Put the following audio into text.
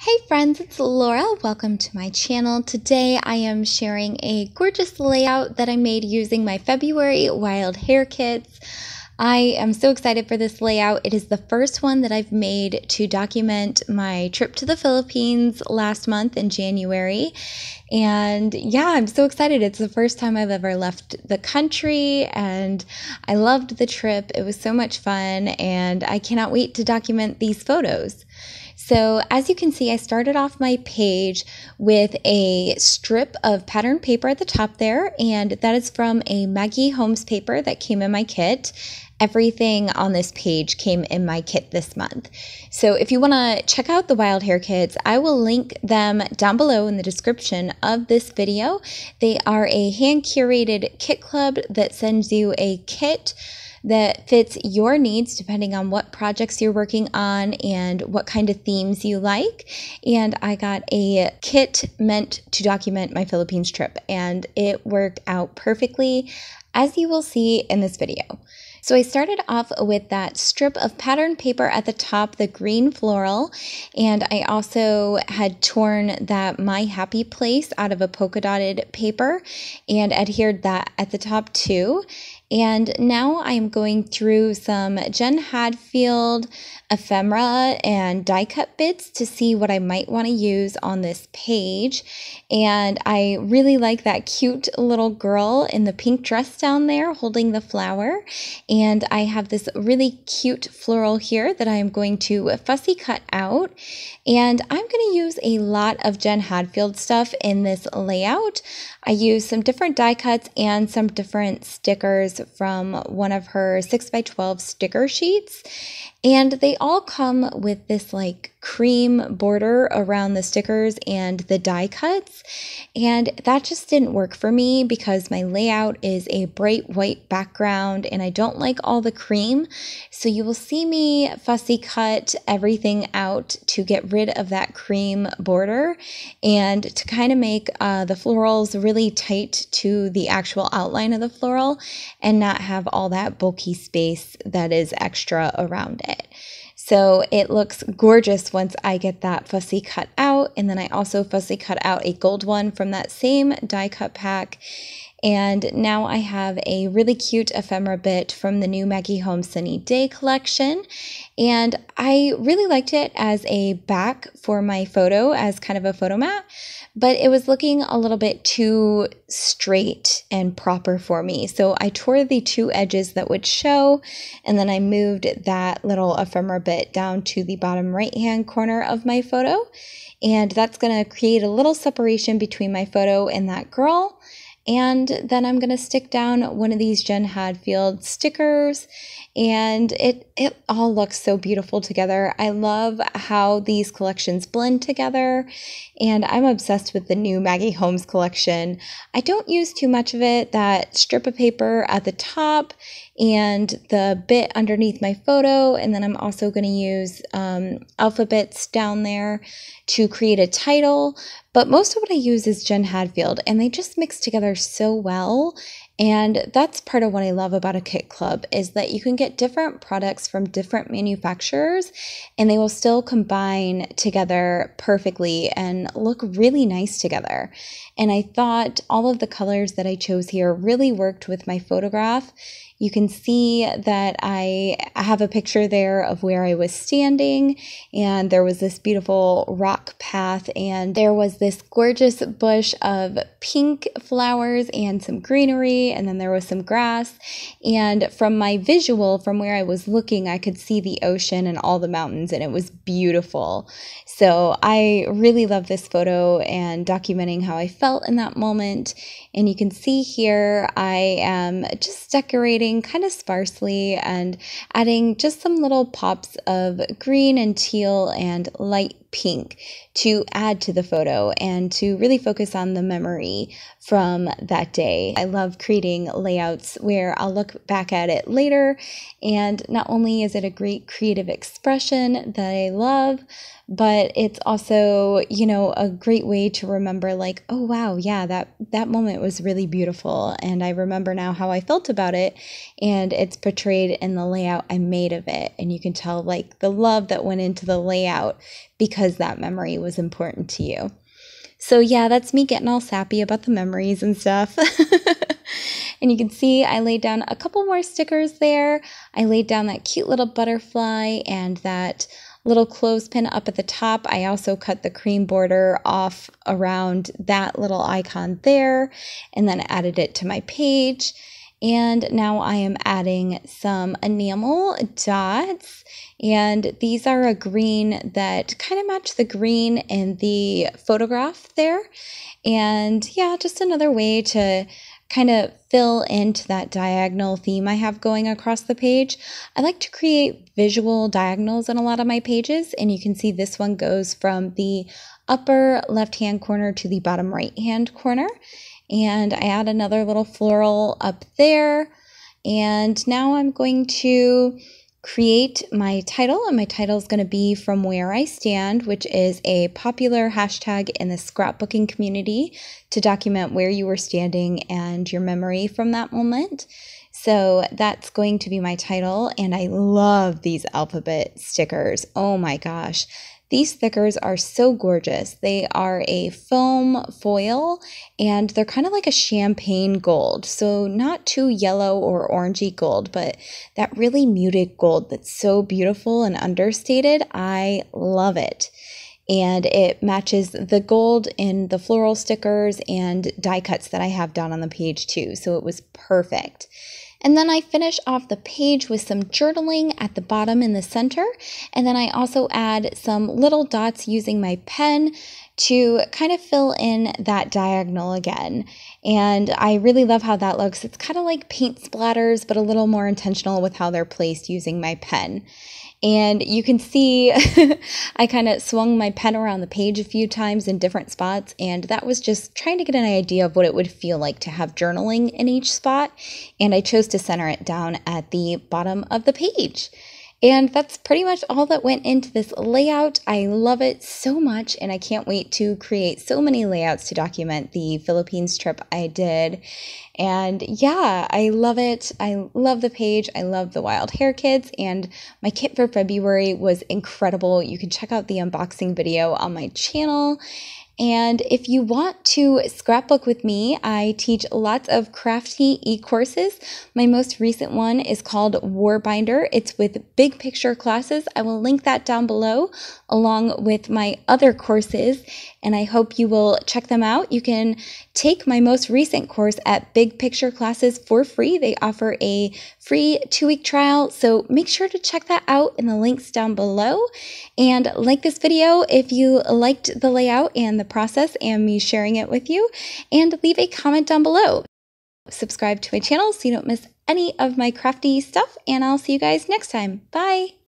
Hey friends, it's Laura. Welcome to my channel. Today I am sharing a gorgeous layout that I made using my February Wild Hare kits. I am so excited for this layout. It is the first one that I've made to document my trip to the Philippines last month in January. And yeah, I'm so excited. It's the first time I've ever left the country and I loved the trip. It was so much fun and I cannot wait to document these photos. So as you can see, I started off my page with a strip of patterned paper at the top there, and that is from a Maggie Holmes paper that came in my kit. Everything on this page came in my kit this month. So if you want to check out the Wild Hare kits, I will link them down below in the description of this video. They are a hand-curated kit club that sends you a kit that fits your needs depending on what projects you're working on and what kind of themes you like. And I got a kit meant to document my Philippines trip, and it worked out perfectly, as you will see in this video. So I started off with that strip of patterned paper at the top, the green floral, and I also had torn that My Happy Place out of a polka dotted paper and adhered that at the top too. And now I'm going through some Jen Hadfield ephemera and die cut bits to see what I might want to use on this page. And I really like that cute little girl in the pink dress down there holding the flower. And I have this really cute floral here that I am going to fussy cut out. And I'm going to use a lot of Jen Hadfield stuff in this layout. I used some different die cuts and some different stickers from one of her 6x12 sticker sheets. And they all come with this like cream border around the stickers and the die cuts. And that just didn't work for me because my layout is a bright white background and I don't like all the cream. So you will see me fussy cut everything out to get rid of that cream border and to kind of make the florals really tight to the actual outline of the floral and not have all that bulky space that is extra around it. So it looks gorgeous once I get that fussy cut out. And then I also fussy cut out a gold one from that same die cut pack. And now I have a really cute ephemera bit from the new Maggie Holmes Sunny Day collection. And I really liked it as a back for my photo as kind of a photo mat, but it was looking a little bit too straight and proper for me. So I tore the two edges that would show, and then I moved that little ephemera bit down to the bottom right-hand corner of my photo. And that's going to create a little separation between my photo and that girl. And then I'm going to stick down one of these Jen Hadfield stickers, and it all looks so beautiful together. I love how these collections blend together, and I'm obsessed with the new Maggie Holmes collection. I don't use too much of it, that strip of paper at the top and the bit underneath my photo, and then I'm also going to use alphabets down there to create a title. But most of what I use is Jen Hadfield, and they just mix together so well. And that's part of what I love about a kit club, is that you can get different products from different manufacturers and they will still combine together perfectly and look really nice together. And I thought all of the colors that I chose here really worked with my photograph. You can see that I have a picture there of where I was standing, and there was this beautiful rock path, and there was this gorgeous bush of pink flowers and some greenery, and then there was some grass. And from my visual, from where I was looking, I could see the ocean and all the mountains, and it was beautiful. So I really love this photo and documenting how I felt in that moment. And you can see here I am just decorating kind of sparsely and adding just some little pops of green and teal and light pink to add to the photo and to really focus on the memory from that day. I love creating layouts where I'll look back at it later, and not only is it a great creative expression that I love, but it's also, you know, a great way to remember like, oh wow, yeah, that moment was really beautiful, and I remember now how I felt about it, and it's portrayed in the layout I made of it. And you can tell like the love that went into the layout because because that memory was important to you. So yeah, that's me getting all sappy about the memories and stuff. And you can see I laid down a couple more stickers there. I laid down that cute little butterfly and that little clothespin up at the top. I also cut the cream border off around that little icon there and then added it to my page. And now I am adding some enamel dots, and these are a green that kind of match the green in the photograph there. And yeah, just another way to kind of fill into that diagonal theme I have going across the page. I like to create visual diagonals on a lot of my pages, and you can see this one goes from the upper left-hand corner to the bottom right-hand corner. And I add another little floral up there. And now I'm going to create my title, and my title is going to be From Where I Stand, which is a popular hashtag in the scrapbooking community to document where you were standing and your memory from that moment. So that's going to be my title, and I love these alphabet stickers. Oh my gosh. These stickers are so gorgeous. They are a foam foil, and they're kind of like a champagne gold. So not too yellow or orangey gold, but that really muted gold that's so beautiful and understated. I love it. And it matches the gold in the floral stickers and die cuts that I have down on the page too. So it was perfect. And then I finish off the page with some journaling at the bottom in the center. And then I also add some little dots using my pen to kind of fill in that diagonal again. And I really love how that looks. It's kind of like paint splatters, but a little more intentional with how they're placed using my pen. And you can see I kind of swung my pen around the page a few times in different spots, and that was just trying to get an idea of what it would feel like to have journaling in each spot, and I chose to center it down at the bottom of the page. And that's pretty much all that went into this layout. I love it so much, and I can't wait to create so many layouts to document the Philippines trip I did. And yeah, I love it. I love the page. I love the Wild Hare kits, and my kit for February was incredible. You can check out the unboxing video on my channel. And if you want to scrapbook with me, I teach lots of crafty e-courses. My most recent one is called Warbinder. It's with big picture classes. I will link that down below along with my other courses, and I hope you will check them out. You can take my most recent course at Big Picture Classes for free. They offer a free 2-week trial, so make sure to check that out in the links down below. And like this video if you liked the layout and the process and me sharing it with you, and leave a comment down below. Subscribe to my channel so you don't miss any of my crafty stuff, and I'll see you guys next time. Bye!